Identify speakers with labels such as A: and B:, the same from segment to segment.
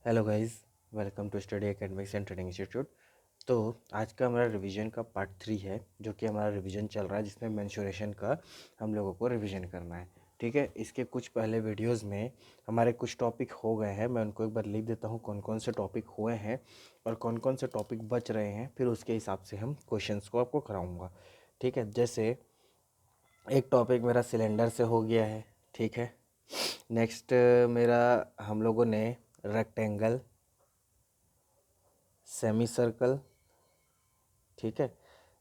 A: Hello guys, welcome to study academics and training institute. तो आज का हमारा रिवीजन का पार्ट 3 है, जो कि हमारा रिवीजन चल रहा है, जिसमें मेंसुरेशन का हम लोगों को रिवीजन करना है। ठीक है, इसके कुछ पहले वीडियोस में हमारे कुछ टॉपिक हो गए हैं। मैं उनको एक बार लिख देता हूँ कौन कौन से टॉपिक हुए हैं और कौन कौन से टॉपिक बच रहे हैं, फिर उसके हिसाब से हम क्वेश्चंस को आपको कराऊँगा। ठीक है, जैसे एक टॉपिक मेरा सिलेंडर से हो गया है। ठीक है, नेक्स्ट मेरा हम लोगों ने रेक्टेंगल, सेमी सर्कल, ठीक है,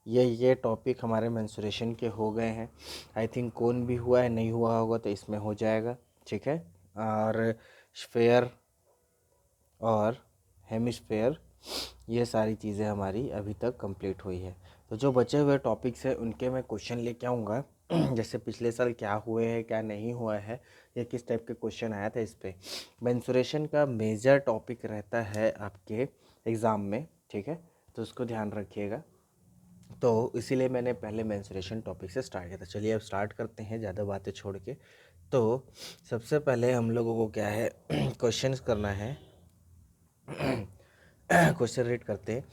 A: ये टॉपिक हमारे मेंसुरेशन के हो गए हैं। आई थिंक कोन भी हुआ है, नहीं हुआ होगा तो इसमें हो जाएगा। ठीक है, और स्फेयर और हेमिस्फेयर, ये सारी चीज़ें हमारी अभी तक कंप्लीट हुई है। तो जो बचे हुए टॉपिक्स हैं उनके मैं क्वेश्चन लेके आऊँगा। जैसे पिछले साल क्या हुए हैं, क्या नहीं हुआ है, या किस टाइप के क्वेश्चन आया था इस पर। मेंसुरेशन का मेजर टॉपिक रहता है आपके एग्ज़ाम में। ठीक है, तो उसको ध्यान रखिएगा। तो इसीलिए मैंने पहले मेंसुरेशन टॉपिक से स्टार्ट किया था। चलिए अब स्टार्ट करते हैं ज़्यादा बातें छोड़ के। तो सबसे पहले हम लोगों को क्या है क्वेश्चंस करना है। क्वेश्चन रीड करते हैं।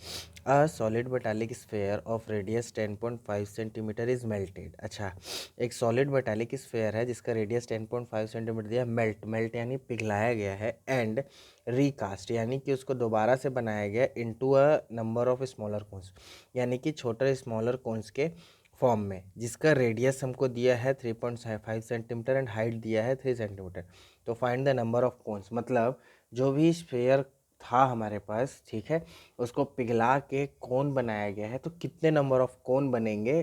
A: A solid metallic sphere of radius 10.5 centimetre is melted. अच्छा, एक सॉलिड मेटालिक स्फेयर है जिसका रेडियस 10.5 सेंटीमीटर दिया। मेल्ट यानी पिघलाया गया है, एंड रीकास्ट यानी कि उसको दोबारा से बनाया गया into a number of smaller cones, यानी कि छोटे स्मॉलर कोन्स के फॉर्म में, जिसका रेडियस हमको दिया है 3.5 सेंटीमीटर एंड हाइट दिया है 3 सेंटीमीटर। तो find the number of cones, मतलब जो भी स्फेयर था हमारे पास, ठीक है, उसको पिघला के कोन बनाया गया है, तो कितने नंबर ऑफ कोन बनेंगे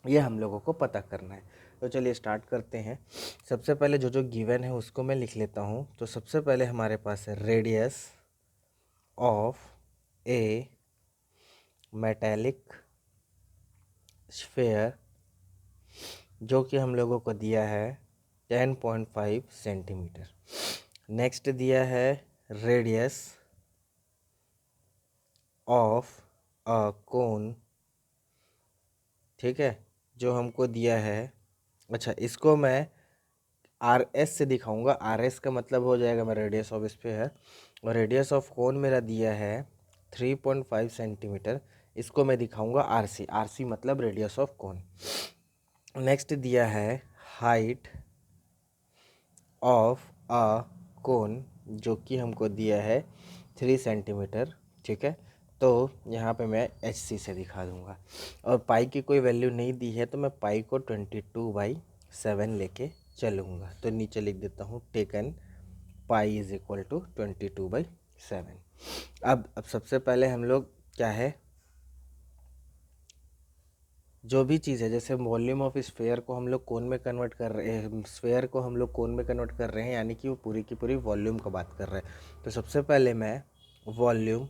A: ये हम लोगों को पता करना है। तो चलिए स्टार्ट करते हैं। सबसे पहले जो जो गिवन है उसको मैं लिख लेता हूँ। तो सबसे पहले हमारे पास है radius of A metallic sphere, जो कि हम लोगों को दिया है 10.5 सेंटीमीटर। नेक्स्ट दिया है रेडियस ऑफ अ कोन, ठीक है, जो हमको दिया है। अच्छा, इसको मैं आर एस से दिखाऊंगा। आर एस का मतलब हो जाएगा मेरा रेडियस ऑफ स्फीयर, और रेडियस ऑफ कोन मेरा दिया है 3.5 सेंटीमीटर। इसको मैं दिखाऊंगा आर सी। आर सी मतलब रेडियस ऑफ कोन। नेक्स्ट दिया है हाइट ऑफ अ कोन, जो कि हमको दिया है 3 सेंटीमीटर। ठीक है, तो यहाँ पे मैं एच सी से दिखा दूँगा। और पाई की कोई वैल्यू नहीं दी है, तो मैं पाई को 22/7 लेके चलूँगा। तो नीचे लिख देता हूँ taken pi is equal to 22/7। अब सबसे पहले हम लोग क्या है, जो भी चीज़ है, जैसे वॉल्यूम ऑफ स्फेयर को हम लोग कोन में कन्वर्ट कर रहे हैं, स्फेयर को हम लोग कोन में कन्वर्ट कर रहे हैं, यानी कि वो पूरी की पूरी वॉल्यूम का बात कर रहे हैं। तो सबसे पहले मैं वॉल्यूम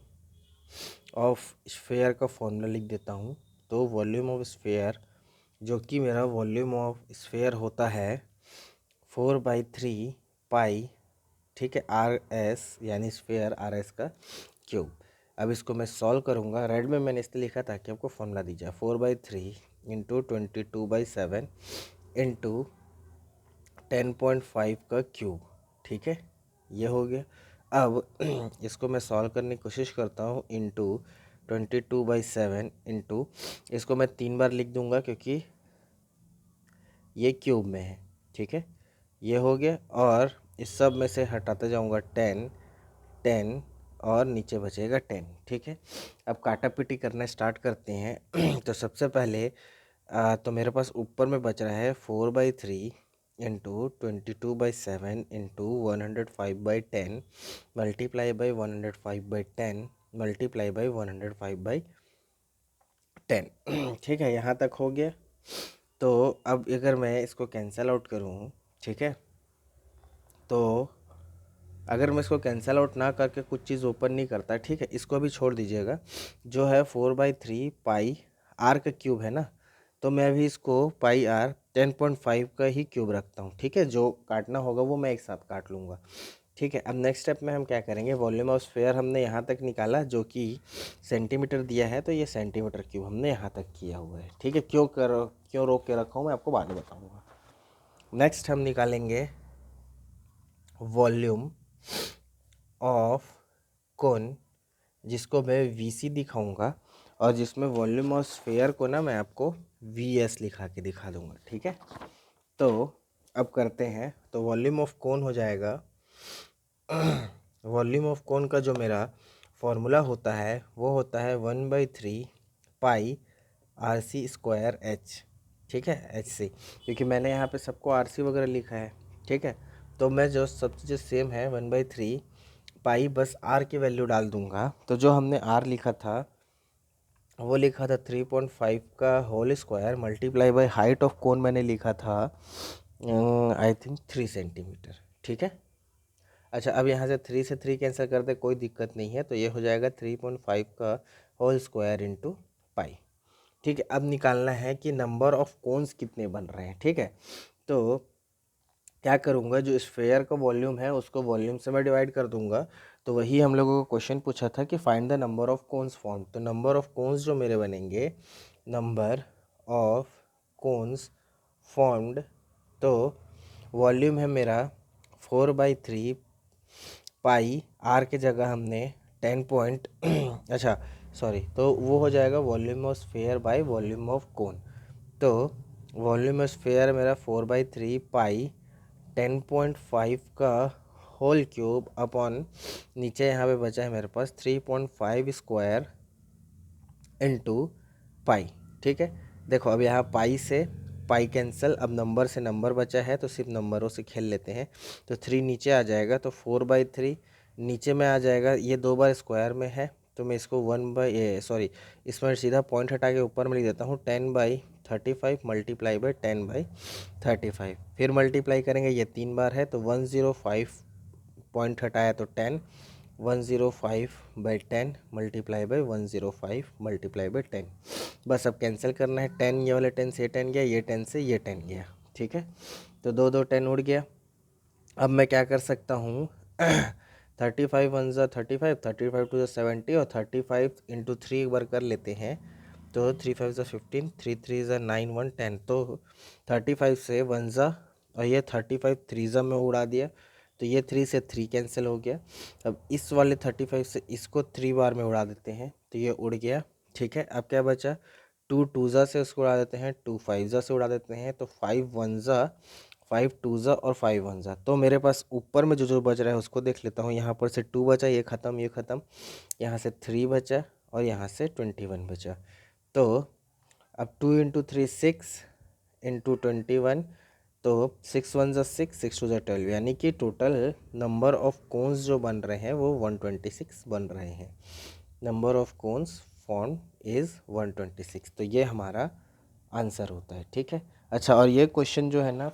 A: ऑफ स्फेयर का फॉर्मूला लिख देता हूँ। तो वॉल्यूम ऑफ स्फेयर, जो कि मेरा वॉल्यूम ऑफ स्फेयर होता है 4/3 पाई, ठीक है, आर एस, यानी स्फेयर आर एस का क्यूब। अब इसको मैं सॉल्व करूँगा। रेड में मैंने इसलिए लिखा था कि आपको फॉर्मूला दी जाए 4/3 इंटू 22/7 इंटू 10.5 का क्यूब। ठीक है, ये हो गया। अब इसको मैं सॉल्व करने की कोशिश करता हूँ। इंटू 22/7 इंटू, इसको मैं 3 बार लिख दूंगा क्योंकि ये क्यूब में है। ठीक है, ये हो गया, और इस सब में से हटाते जाऊंगा 10 10 और नीचे बचेगा 10। ठीक है, अब काटा पीटी करना स्टार्ट करते हैं। तो सबसे पहले तो मेरे पास ऊपर में बच रहा है 4/3 into 22/7 into 105/10 multiply by 105/10 multiply by 105/10। ठीक है, यहाँ तक हो गया। तो अब अगर मैं इसको कैंसल आउट करूँ, ठीक है, तो अगर मैं इसको कैंसल आउट ना करके कुछ चीज़ ओपन नहीं करता, ठीक है, इसको भी छोड़ दीजिएगा। जो है 4/3 पाई आर का क्यूब है ना, तो मैं अभी इसको पाई आर 10.5 का ही क्यूब रखता हूँ। ठीक है, जो काटना होगा वो मैं एक साथ काट लूँगा। ठीक है, अब नेक्स्ट स्टेप में हम क्या करेंगे, वॉल्यूम ऑफ स्फेयर हमने यहाँ तक निकाला, जो कि सेंटीमीटर दिया है, तो ये सेंटीमीटर क्यूब हमने यहाँ तक किया हुआ है। ठीक है, क्यों रोक के रखा हूँ मैं आपको बाद में बताऊँगा। नेक्स्ट हम निकालेंगे वॉल्यूम ऑफ कोन जिसको मैं VC दिखाऊंगा और जिसमें वॉल्यूम ऑफ स्फेयर को ना मैं आपको VS लिखा के दिखा दूंगा, ठीक है। तो अब करते हैं, तो वॉल्यूम ऑफ कोन हो जाएगा वॉल्यूम ऑफ कोन का जो मेरा फॉर्मूला होता है वो होता है 1/3 पाई RC²H, ठीक है, HC, क्योंकि मैंने यहाँ पे सबको RC वगैरह लिखा है, ठीक है। तो मैं जो सब चीज़ें सेम है 1/3 पाई, बस R की वैल्यू डाल दूंगा। तो जो हमने R लिखा था वो लिखा था 3.5 का whole square multiply by height of cone मैंने लिखा था आई थिंक 3 सेंटीमीटर, ठीक है। अच्छा, अब यहाँ से 3 से 3 कैंसिल कर दे, कोई दिक्कत नहीं है, तो ये हो जाएगा 3.5 का होल स्क्वायर इंटू पाई, ठीक है। अब निकालना है कि नंबर ऑफ कोन्स कितने बन रहे हैं, ठीक है। तो क्या करूँगा, जो स्फेयर का वॉल्यूम है उसको वॉल्यूम से मैं डिवाइड कर दूंगा। तो वही हम लोगों को क्वेश्चन पूछा था कि find the number of cones form. तो नंबर ऑफ कोन्स जो मेरे बनेंगे, नंबर ऑफ कोन्स फॉर्म्ड, तो वॉल्यूम है मेरा 4/3 पाई, आर के जगह हमने 10 पॉइंट अच्छा सॉरी, तो वो हो जाएगा volume of sphere by volume of cone. तो वॉल्यूम ऑफ स्फेयर मेरा 4/3 पाई 10.5 का होल क्यूब अपॉन, नीचे यहाँ पे बचा है मेरे पास 3.5 स्क्वायर इंटू पाई, ठीक है। देखो अब यहाँ पाई से पाई कैंसिल, अब नंबर से नंबर बचा है तो सिर्फ नंबरों से खेल लेते हैं। तो 3 नीचे आ जाएगा, तो 4/3 नीचे में आ जाएगा, ये 2 बार स्क्वायर में है तो मैं इसको इसमें सीधा पॉइंट हटा के ऊपर में लिख देता हूँ 10/35 मल्टीप्लाई बाई 10/35, फिर मल्टीप्लाई करेंगे, ये 3 बार है तो 105 पॉइंट हटाया तो 10, 105/10 मल्टीप्लाई बाई 105 मल्टीप्लाई बाई 10। बस अब कैंसिल करना है, 10 ये वाले 10 से 10 गया, ये 10 से ये 10 गया, ठीक है। तो 2 10 उड़ गया। अब मैं क्या कर सकता हूँ 35 1 ज़ा 35, 35 2 ज़ा 70 और 35 इंटू 3 एक बार कर लेते हैं। तो 3 5 ज़ा 15, 3 3 ज़ा 9 1 10, तो 35 से 1 ज़ा, और ये 35 3 ज़ा में उड़ा दिया, तो ये 3 से 3 कैंसिल हो गया। अब इस वाले 35 से इसको 3 बार में उड़ा देते हैं तो ये उड़ गया, ठीक है। अब क्या बचा, 2 2 ज़ा से उसको उड़ा देते हैं, 2 5 ज़ा से उड़ा देते हैं, तो 5 1 ज़ा 5 2 ज़ा और 5 1 ज़ा। तो मेरे पास ऊपर में जो जो बच रहा है उसको देख लेता हूँ। यहाँ पर से 2 बचा, ये ख़त्म, ये ख़त्म, यहाँ से 3 बचा और यहाँ से 21 बचा। तो अब 2 इंटू 3 6 इंटू 21, तो 6 1 ज़ा 6, 6 2 ज़ा 12, यानी कि टोटल नंबर ऑफ कोन्स जो बन रहे हैं वो 126 बन रहे हैं। Number of cones form is 126, तो ये हमारा आंसर होता है, ठीक है। अच्छा, और ये क्वेश्चन जो है ना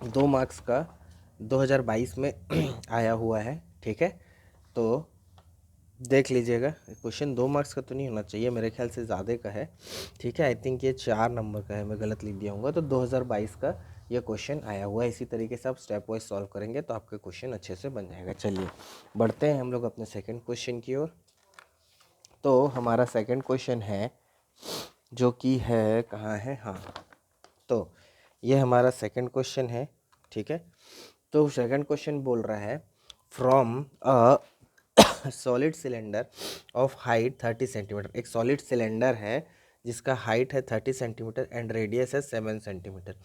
A: 2 मार्क्स का 2022 में आया हुआ है, ठीक है। तो देख लीजिएगा, क्वेश्चन 2 मार्क्स का तो नहीं होना चाहिए, मेरे ख्याल से ज़्यादा का है, ठीक है। आई थिंक ये 4 नंबर का है, मैं गलत लिख दिया हूँ। तो 2022 का ये क्वेश्चन आया हुआ है। इसी तरीके से आप स्टेप वाइज सॉल्व करेंगे तो आपका क्वेश्चन अच्छे से बन जाएगा। चलिए बढ़ते हैं हम लोग अपने सेकंड क्वेश्चन की ओर। तो हमारा सेकंड क्वेश्चन है जो कि है, कहाँ है, हाँ, तो ये हमारा सेकंड क्वेश्चन है, ठीक है। तो सेकंड क्वेश्चन बोल रहा है from a solid cylinder of height 30 centimetre. एक सॉलिड सिलेंडर है जिसका हाइट है 30 सेंटीमीटर एंड रेडियस है 7 सेंटीमीटर,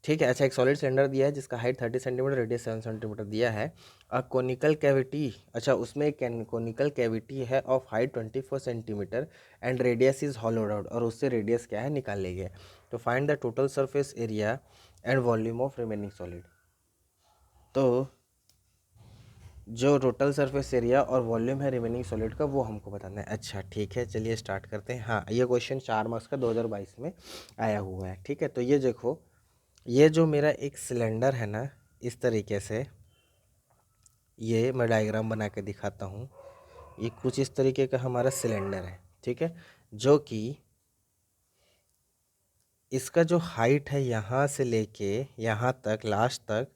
A: ठीक है। अच्छा, एक सॉलिड सिलेंडर दिया है जिसका हाइट 30 सेंटीमीटर, रेडियस 7 सेंटीमीटर दिया है। अ कोनिकल कैविटी, अच्छा उसमें एक कोनिकल कैविटी है of height 24 centimetre and radius is hollowed out, और उससे रेडियस क्या है निकाल ली गया। तो find the total surface area and volume of remaining solid. तो जो टोटल सरफेस एरिया और वॉल्यूम है रिमेनिंग सॉलिड का वो हमको बताना है। अच्छा ठीक है, चलिए स्टार्ट करते हैं। हाँ, ये क्वेश्चन 4 मार्क्स का 2022 में आया हुआ है, ठीक है। तो ये देखो, ये जो मेरा एक सिलेंडर है ना, इस तरीके से, ये मैं डायग्राम बना के दिखाता हूँ। ये कुछ इस तरीके का हमारा सिलेंडर है, ठीक है, जो कि इसका जो हाइट है यहाँ से लेके यहाँ तक लास्ट तक,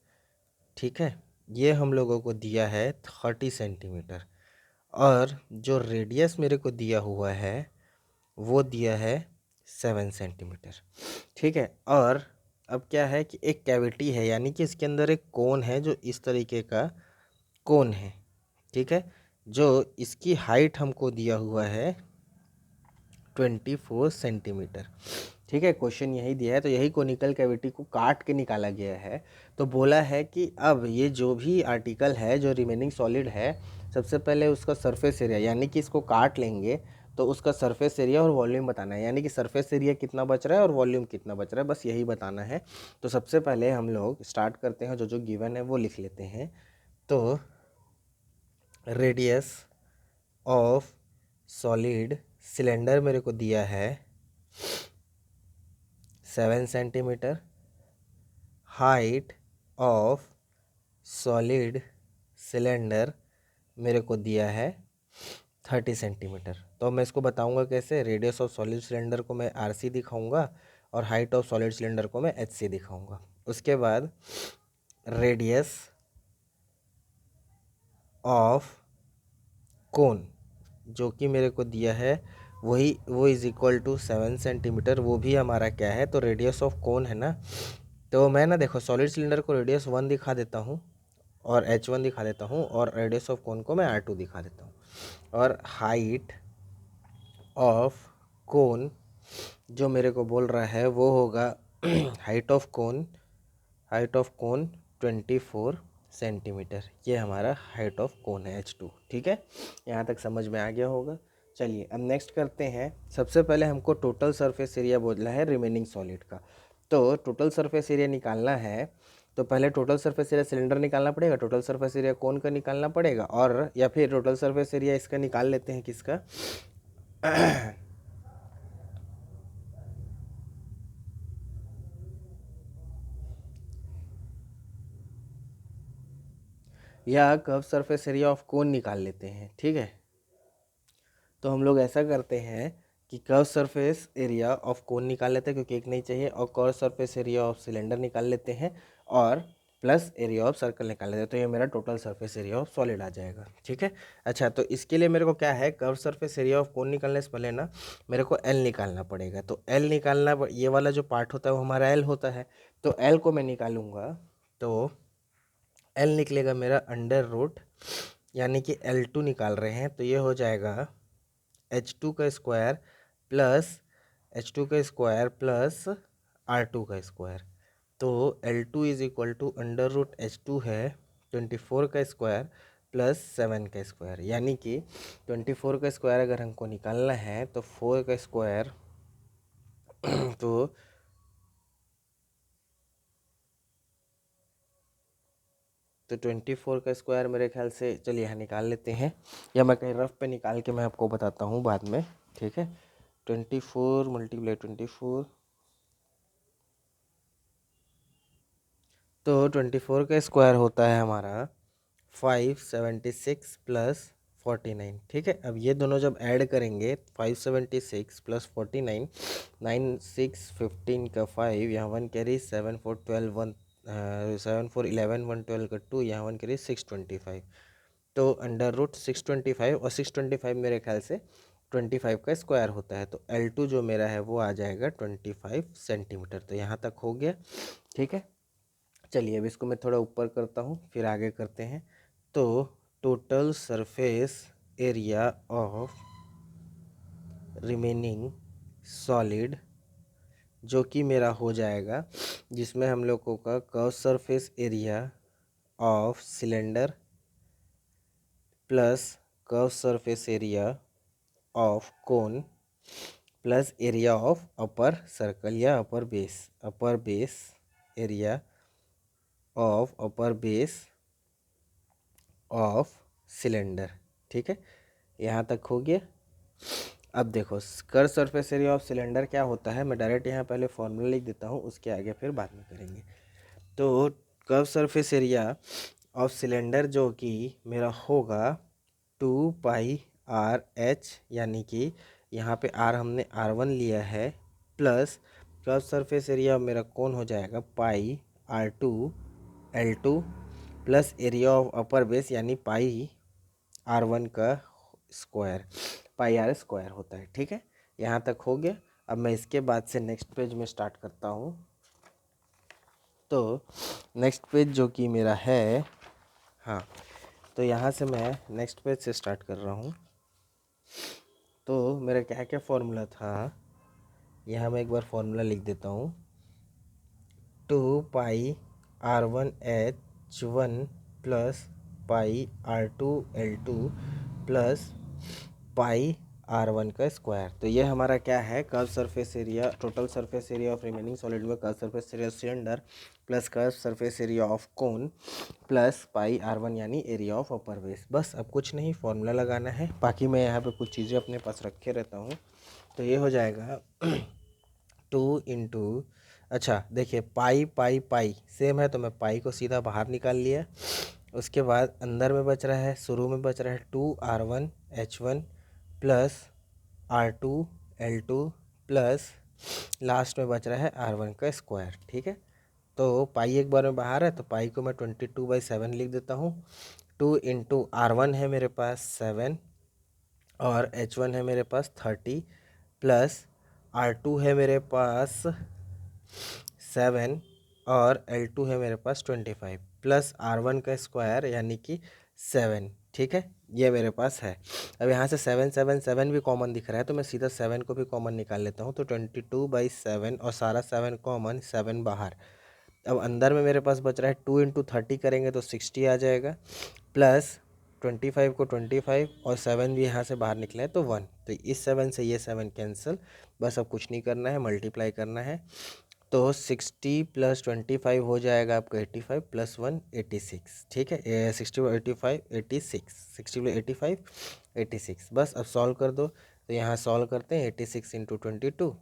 A: ठीक है, ये हम लोगों को दिया है 30 सेंटीमीटर, और जो रेडियस मेरे को दिया हुआ है वो दिया है 7 सेंटीमीटर, ठीक है। और अब क्या है कि एक कैविटी है, यानी कि इसके अंदर एक कोन है जो इस तरीके का कोन है, ठीक है, जो इसकी हाइट हमको दिया हुआ है 24 सेंटीमीटर। ठीक है, क्वेश्चन यही दिया है, तो यही कोनिकल कैविटी को काट के निकाला गया है। तो बोला है कि अब ये जो भी आर्टिकल है, जो रिमेनिंग सॉलिड है, सबसे पहले उसका सरफेस एरिया, यानी कि इसको काट लेंगे तो उसका सरफेस एरिया और वॉल्यूम बताना है, यानी कि सरफेस एरिया कितना बच रहा है और वॉल्यूम कितना बच रहा है, बस यही बताना है। तो सबसे पहले हम लोग स्टार्ट करते हैं, जो जो गिवन है वो लिख लेते हैं। तो रेडियस ऑफ सॉलिड सिलेंडर मेरे को दिया है 7 centimetre. Height of solid cylinder मेरे को दिया है 30 सेंटीमीटर। तो मैं इसको बताऊंगा कैसे, रेडियस ऑफ सॉलिड सिलेंडर को मैं आर सी दिखाऊंगा और हाइट ऑफ सॉलिड सिलेंडर को मैं एच सी दिखाऊंगा। उसके बाद रेडियस ऑफ कोन जो कि मेरे को दिया है वो इज इक्वल टू 7 सेंटीमीटर। वो भी हमारा क्या है, तो रेडियस ऑफ कोन है ना। तो मैं ना देखो सॉलिड सिलेंडर को रेडियस 1 दिखा देता हूँ और H1 दिखा देता हूँ, और रेडियस ऑफ कोन को मैं R2 दिखा देता हूँ। और हाइट ऑफ कोन जो मेरे को बोल रहा है वो होगा हाइट ऑफ कोन 24 सेंटीमीटर। ये हमारा हाइट ऑफ कोन है H2। ठीक है, यहाँ तक समझ में आ गया होगा। चलिए अब नेक्स्ट करते हैं। सबसे पहले हमको टोटल सरफेस एरिया बोलना है रिमेनिंग सॉलिड का। तो टोटल सरफेस एरिया निकालना है, तो पहले टोटल सरफेस एरिया सिलेंडर निकालना पड़ेगा, टोटल सरफेस एरिया कोन का निकालना पड़ेगा, और या फिर टोटल सरफेस एरिया इसका निकाल लेते हैं, किसका या कर्व सरफेस एरिया ऑफ कोन निकाल लेते हैं। ठीक है, तो हम लोग ऐसा करते हैं कि कर्व सरफेस एरिया ऑफ कोन निकाल लेते हैं क्योंकि एक नहीं चाहिए, और curve surface area of cylinder निकाल लेते हैं, और प्लस एरिया ऑफ सर्कल निकाल लेते हैं। तो ये मेरा total surface area of solid आ जाएगा। ठीक है, अच्छा तो इसके लिए मेरे को क्या है, कर्व सरफेस एरिया ऑफ कोन निकालने से पहले ना मेरे को एल निकालना पड़ेगा। तो एल निकालना, ये वाला जो पार्ट होता है वो हमारा एल होता है, तो एल को मैं निकालूंगा। तो एल निकलेगा मेरा अंडर रूट, यानी कि L2 निकाल रहे हैं, तो ये हो जाएगा H2 का स्क्वायर प्लस R2 का स्क्वायर। तो L2 is equal to under root H2 है 24 का स्क्वायर प्लस 7 का स्क्वायर, यानी कि 24 का स्क्वायर अगर हमको निकालना है तो 4 का स्क्वायर तो 24 का स्क्वायर मेरे ख्याल से, चलिए यहाँ निकाल लेते हैं, या मैं कहीं रफ पे निकाल के मैं आपको बताता हूँ बाद में। ठीक है, 24 मल्टीप्लाई 24, तो 24 का स्क्वायर होता है हमारा 576 प्लस 49। ठीक है, अब ये दोनों जब ऐड करेंगे 576 प्लस 49, 9 6 15 का 5, यहाँ 1 कैरी, 7 4 12 1, 7 4 11 1 12 का 2, यहाँ 1 कैरी 625। तो अंडर रूट 625, और 625 मेरे ख्याल से 25 का स्क्वायर होता है। तो L2 जो मेरा है वो आ जाएगा 25 सेंटीमीटर। तो यहाँ तक हो गया। ठीक है, चलिए अब इसको मैं थोड़ा ऊपर करता हूँ, फिर आगे करते हैं। तो total surface area of remaining solid जो कि मेरा हो जाएगा, जिसमें हम लोगों का curve surface area of cylinder plus curve surface area of cone plus area of upper circle या upper base area of upper base of cylinder. ठीक है, यहाँ तक हो गया। अब देखो curve surface area of cylinder क्या होता है, मैं डायरेक्ट यहाँ पहले फॉर्मूला लिख देता हूँ, उसके आगे फिर बाद में करेंगे। तो curve surface area of cylinder जो कि मेरा होगा 2πRH, यानी कि यहाँ पे R हमने R1 लिया है, प्लस कर्व सरफेस एरिया मेरा कौन हो जाएगा πR2 L2, plus area of upper base यानी πR1 का स्क्वायर, πR स्क्वायर होता है। ठीक है, यहाँ तक हो गया। अब मैं इसके बाद से नेक्स्ट पेज में स्टार्ट करता हूँ। तो नेक्स्ट पेज जो कि मेरा है, हाँ, तो यहाँ से मैं नेक्स्ट पेज से स्टार्ट कर रहा हूँ। तो मेरा क्या क्या फॉर्मूला था, यहाँ मैं एक बार फॉर्मूला लिख देता हूँ। 2πr1h1 plus πr2l2 plus πr1 का स्क्वायर। तो ये हमारा क्या है, curve surface area, total surface area of remaining solid में curve surface area cylinder plus curve surface area of cone plus πr1 यानी एरिया ऑफ अपर बेस। बस अब कुछ नहीं, फॉर्मूला लगाना है। बाकी मैं यहाँ पे कुछ चीज़ें अपने पास रखे रहता हूँ। तो ये हो जाएगा 2 इंटू, अच्छा देखिए पाई पाई पाई सेम है, तो मैं पाई को सीधा बाहर निकाल लिया। उसके बाद अंदर में बच रहा है, शुरू में बच रहा है 2r1h1 plus r2l2 plus last में बच रहा है r1 का स्क्वायर। ठीक है, तो पाई एक बार में बाहर है, तो पाई को मैं 22/7 लिख देता हूँ। 2 इंटू r1 है मेरे पास 7 और h1 है मेरे पास 30 प्लस r2 है मेरे पास 7 और L2 है मेरे पास 25 प्लस R1 का स्क्वायर यानी कि 7। ठीक है, ये मेरे पास है। अब यहाँ से 7 7 7 भी कॉमन दिख रहा है, तो मैं सीधा 7 को भी कॉमन निकाल लेता हूँ। तो 22/7 और सारा 7 कॉमन, 7 बाहर। अब अंदर में मेरे पास बच रहा है 2 इंटू 30 करेंगे तो 60 आ जाएगा, प्लस 25 को 25 और 7 भी यहाँ से बाहर निकला है तो 1। तो इस 7 से ये 7 कैंसिल, बस अब कुछ नहीं करना है, मल्टीप्लाई करना है। तो 60 प्लस 25 हो जाएगा आपका 85 प्लस 1 86। ठीक है, 60 85 86, 60 85 86। बस अब सॉल्व कर दो। तो यहाँ सॉल्व करते हैं, 86 इंटू 22,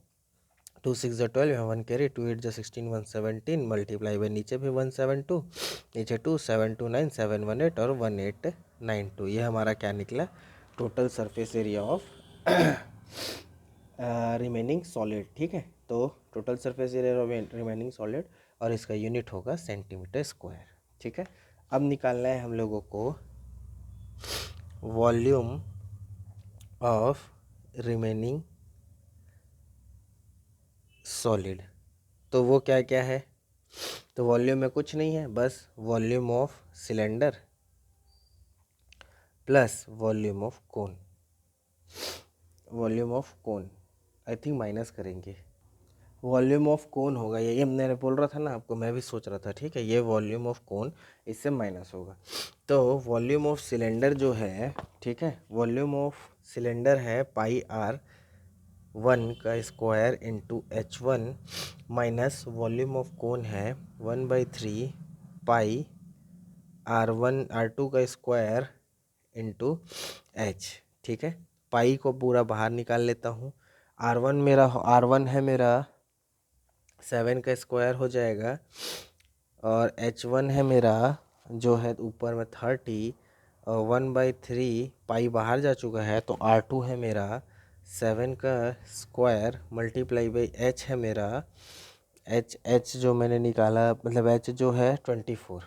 A: 2 6 12, यहाँ 1 कैरी, 2 8 16 117 मल्टीप्लाई बाई नीचे भी 172, नीचे 2 7 2 9 718 और 1892। ये हमारा क्या निकला, total surface area of remaining solid. ठीक है, तो total surface area of remaining solid और इसका यूनिट होगा सेंटीमीटर स्क्वायर। ठीक है, अब निकालना है हम लोगों को वॉल्यूम ऑफ रिमेनिंग सॉलिड। तो वो क्या क्या है, तो वॉल्यूम में कुछ नहीं है, बस volume of cylinder plus volume of cone. Volume of cone I think minus करेंगे, वॉल्यूम ऑफ कोन होगा ये मैंने बोल रहा था ना आपको, मैं भी सोच रहा था। ठीक है, ये वॉल्यूम ऑफ कोन इससे माइनस होगा। तो वॉल्यूम ऑफ सिलेंडर जो है, ठीक है, वॉल्यूम ऑफ सिलेंडर है πr1 का square into h1 minus volume of cone है 1/3 πr2 का स्क्वायर इंटू h। ठीक है, पाई को पूरा बाहर निकाल लेता हूँ। R1 है मेरा 7 का स्क्वायर हो जाएगा और H1 है मेरा जो है ऊपर में 30 और 1/3 पाई बाहर जा चुका है, तो R2 है मेरा 7 का स्क्वायर मल्टीप्लाई बाई H है मेरा H जो मैंने निकाला, मतलब H जो है 24।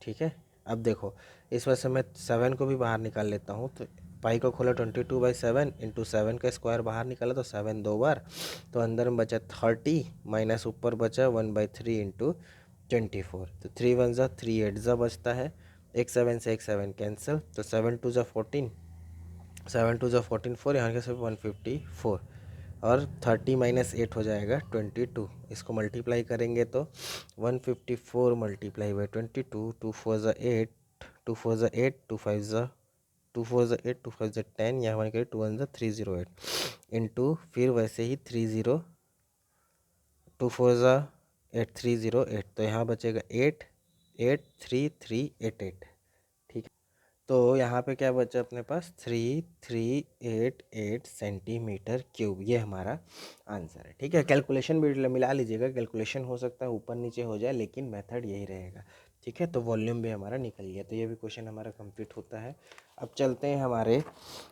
A: ठीक है, अब देखो इस वजह से मैं 7 को भी बाहर निकाल लेता हूँ। तो पाई को खोला 22/7 इंटू 7 का स्क्वायर बाहर निकाला तो 7 दो बार, तो अंदर में बचा 30 माइनस ऊपर बचा 1/3 इंटू 24। तो 3 1 ज़ा 3 8 ज़ा बचता है, एक 7 से एक 7 कैंसिल, तो 7 2 ज़ा 14, 7 2 ज़ा 14 4, यहाँ के सिर्फ 154 और 30 माइनस 8 हो जाएगा 22। इसको मल्टीप्लाई करेंगे तो 154 मल्टीप्लाई बाई 22, 2 4 ज़ा 8, 2 4 ज़ा 8, 2 5 ज़ा 2 4 ज़ा 8, 2 5 ज़ा 10, यहाँ वन करें 2 1 ज़ा 308 इंटू फिर वैसे ही 30, 2 4 ज़ा 8 308, तो यहाँ बचेगा 8 8 3 3 8 8। ठीक है, तो यहाँ पे क्या बचा अपने पास 3388 सेंटीमीटर क्यूब, ये हमारा आंसर है। ठीक है, कैलकुलेशन भी मिला लीजिएगा, कैलकुलेशन हो सकता है ऊपर नीचे हो जाए, लेकिन मेथड यही रहेगा। ठीक है, तो वॉल्यूम भी हमारा निकल गया, तो ये भी क्वेश्चन हमारा कंप्लीट होता है। अब चलते हैं हमारे,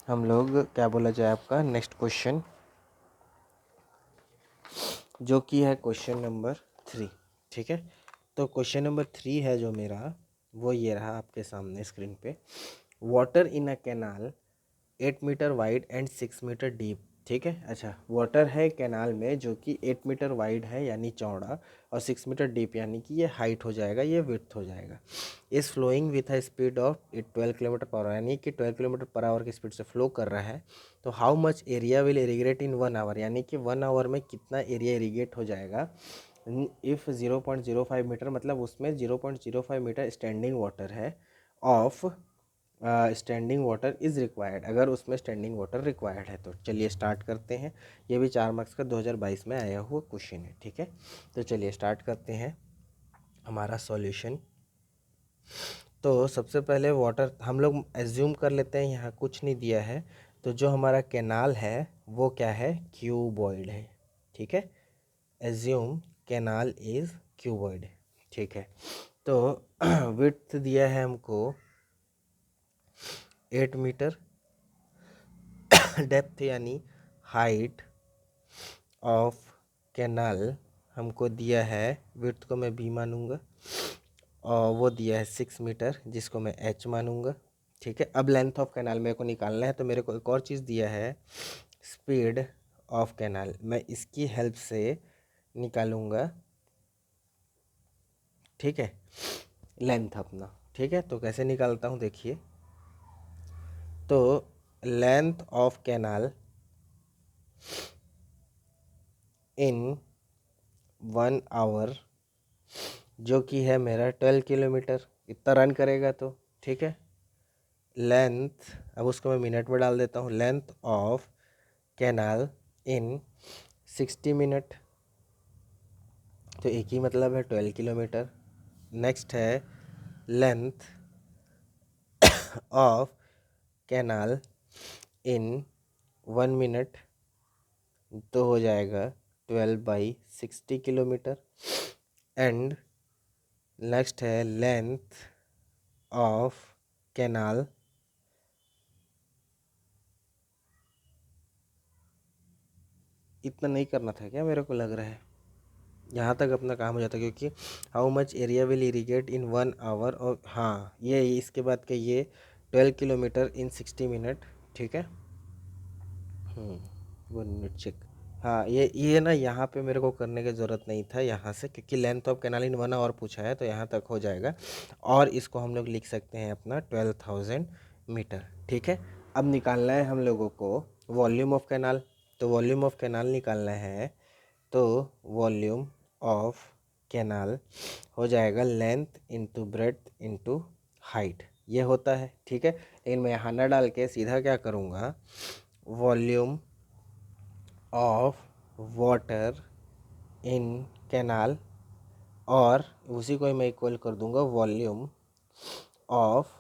A: हम लोग क्या बोला जाए आपका नेक्स्ट क्वेश्चन, जो कि है क्वेश्चन नंबर 3। ठीक है, तो क्वेश्चन नंबर 3 है जो मेरा, वो ये रहा आपके सामने स्क्रीन पे। Water in a canal 8 metre wide and 6 metre deep ठीक है। अच्छा, वाटर है कैनाल में जो कि 8 मीटर वाइड है यानी चौड़ा, और 6 मीटर डीप यानी कि ये हाइट हो जाएगा, ये विड्थ हो जाएगा। Is flowing with a speed of 12 kilometre per hour, यानी कि 12 किलोमीटर पर आवर की स्पीड से फ्लो कर रहा है। तो how much area will irrigate in 1 hour, यानी कि 1 आवर में कितना एरिया इरीगेट हो जाएगा। इफ़ 0.05 मीटर, मतलब उसमें 0.05 मीटर स्टैंडिंग वाटर है of standing water is required, अगर उसमें स्टैंडिंग वाटर रिक्वायर्ड है तो। चलिए स्टार्ट करते हैं। ये भी 4 मार्क्स का 2022 में आया हुआ क्वेश्चन है, ठीक है। तो चलिए स्टार्ट करते हैं हमारा सॉल्यूशन। तो सबसे पहले वाटर हम लोग एज्यूम कर लेते हैं, यहाँ कुछ नहीं दिया है, तो जो हमारा कैनाल है वो क्या है, क्यूबॉइड है, ठीक है। एज्यूम कैनाल इज़ क्यूबॉइड, ठीक है। तो विड्थ दिया है हमको 8 मीटर, डेप्थ यानी हाइट ऑफ कैनाल हमको दिया है, विड्थ को मैं बी मानूंगा, और वो दिया है 6 मीटर जिसको मैं एच मानूंगा, ठीक है। अब लेंथ ऑफ कैनाल मेरे को निकालना है, तो मेरे को एक और चीज़ दिया है स्पीड ऑफ कैनाल, मैं इसकी हेल्प से निकालूंगा, ठीक है, लेंथ अपना, ठीक है। तो कैसे निकालता हूँ देखिए। तो length of canal in 1 hour जो कि है मेरा 12 किलोमीटर, इतना रन करेगा तो, ठीक है। लेंथ, अब उसको मैं मिनट में डाल देता हूँ, length of canal in 60 minute, तो एक ही मतलब है 12 किलोमीटर। नेक्स्ट है length of canal in 1 minute, तो हो जाएगा 12/60 किलोमीटर। एंड नेक्स्ट है लेंथ ऑफ कैनाल, इतना नहीं करना था क्या, मेरे को लग रहा है यहाँ तक अपना काम हो जाता है, क्योंकि how much area will irrigate in 1 hour, और हाँ ये इसके बाद का ये 12 किलोमीटर इन 60 मिनट, ठीक है। 1 मिनट चेक, हाँ ये ना यहाँ पे मेरे को करने की ज़रूरत नहीं था यहाँ से, क्योंकि length of canal in 1 hour पूछा है, तो यहाँ तक हो जाएगा। और इसको हम लोग लिख सकते हैं अपना 12,000 मीटर, ठीक है। अब निकालना है हम लोगों को वॉल्यूम ऑफ कैनाल, तो वॉल्यूम ऑफ कैनाल निकालना है, तो वॉल्यूम ऑफ कैनाल हो जाएगा length into breadth into height, ये होता है, ठीक है। लेकिन मैं यहाँ ना डाल के सीधा क्या करूँगा, volume of water in canal, और उसी को ही मैं इक्वल कर दूंगा वॉल्यूम ऑफ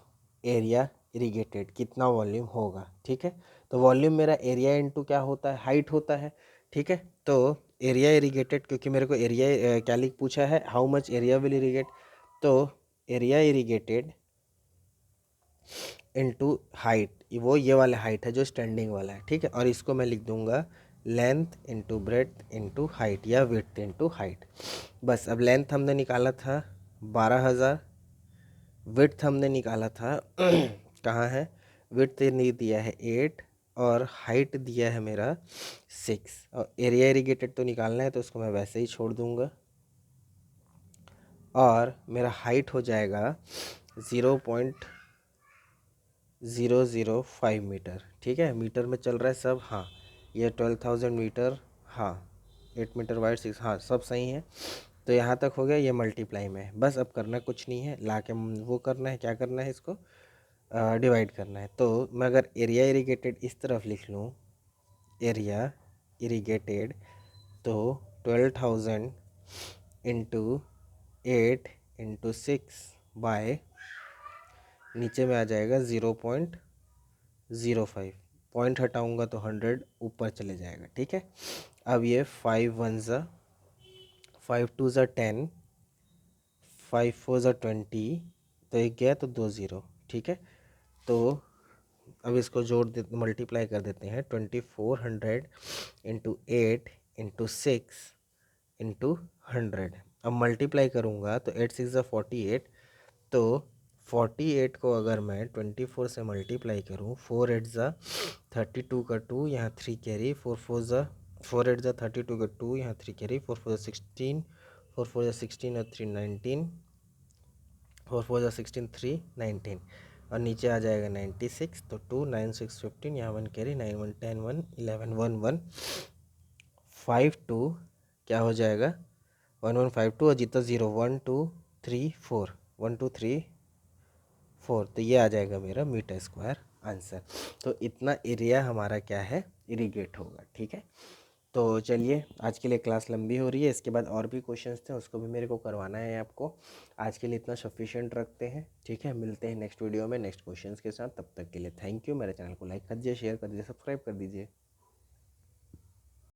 A: एरिया इरीगेटेड, कितना वॉल्यूम होगा, ठीक है। तो वॉल्यूम मेरा एरिया इंटू क्या होता है, हाइट होता है, ठीक है। तो एरिया इरीगेटेड, क्योंकि मेरे को एरिया क्या लिख पूछा है, how much area will irrigate, तो एरिया इरीगेटेड इनटू हाइट, वो ये वाला हाइट है जो स्टैंडिंग वाला है, ठीक है। और इसको मैं लिख दूंगा length into breadth into height, या विड्थ इंटू हाइट। बस अब लेंथ हमने निकाला था 12,000, विड्थ हमने निकाला था कहाँ है, विड्थ नहीं दिया है 8, और हाइट दिया है मेरा 6, और एरिया इरीगेटेड तो निकालना है, तो उसको मैं वैसे ही छोड़ दूंगा, और मेरा हाइट हो जाएगा 0.005 मीटर, ठीक है। मीटर में चल रहा है सब, हाँ ये 12,000 मीटर, हाँ 8 मीटर वाइड 6, हाँ सब सही है। तो यहाँ तक हो गया, ये मल्टीप्लाई में है, बस अब करना कुछ नहीं है, ला के वो करना है, क्या करना है, इसको डिवाइड करना है। तो मैं अगर एरिया इरीगेटेड इस तरफ लिख लूँ, एरिया इरीगेटेड, तो 12,000 इंटू 8 इंटू 6 बाय, नीचे में आ जाएगा 0.05, पॉइंट हटाऊंगा तो 100 ऊपर चले जाएगा, ठीक है। अब ये 5 1 ज़ा 5 2 ज़ा 10, 5 4 ज़ा 20, तो एक गया तो 2 0, ठीक है। तो अब इसको जोड़ दे, मल्टीप्लाई कर देते हैं, 2400 इंटू 8 इंटू 6 इंटू 100। अब मल्टीप्लाई करूँगा तो 8 6 ज़ा 48, तो 48 को अगर मैं 24 से मल्टीप्लाई करूँ, 4 8 ज़ा 32 का 2, यहाँ 3 कैरी, 4 8 ज़ा 32 का 2, यहाँ 3 कैरी, 4 4 ज़ा 16, 4 4 ज़ा 16 और 3 19, 4 4 ज़ा 16 3 19, और नीचे आ जाएगा 96, तो 2 9 6 15, यहाँ 1 कैरी, 9 1 10 1 11 1 1 5 2, क्या हो जाएगा 1 1 5 2, और जितना 0 1 2 3 4, 1 2 3 4, तो ये आ जाएगा मेरा मीटर स्क्वायर आंसर। तो इतना एरिया हमारा क्या है, इरिगेट होगा। ठीक है, तो चलिए आज के लिए क्लास लंबी हो रही है, इसके बाद और भी क्वेश्चंस थे, उसको भी मेरे को करवाना है आपको। आज के लिए इतना सफिशिएंट रखते हैं। ठीक है, मिलते हैं नेक्स्ट वीडियो में नेक्स्ट क्वेश्चंस के साथ। तब तक के लिए थैंक यू। मेरे चैनल को लाइक कर दीजिए, शेयर कर दीजिए, सब्सक्राइब कर दीजिए।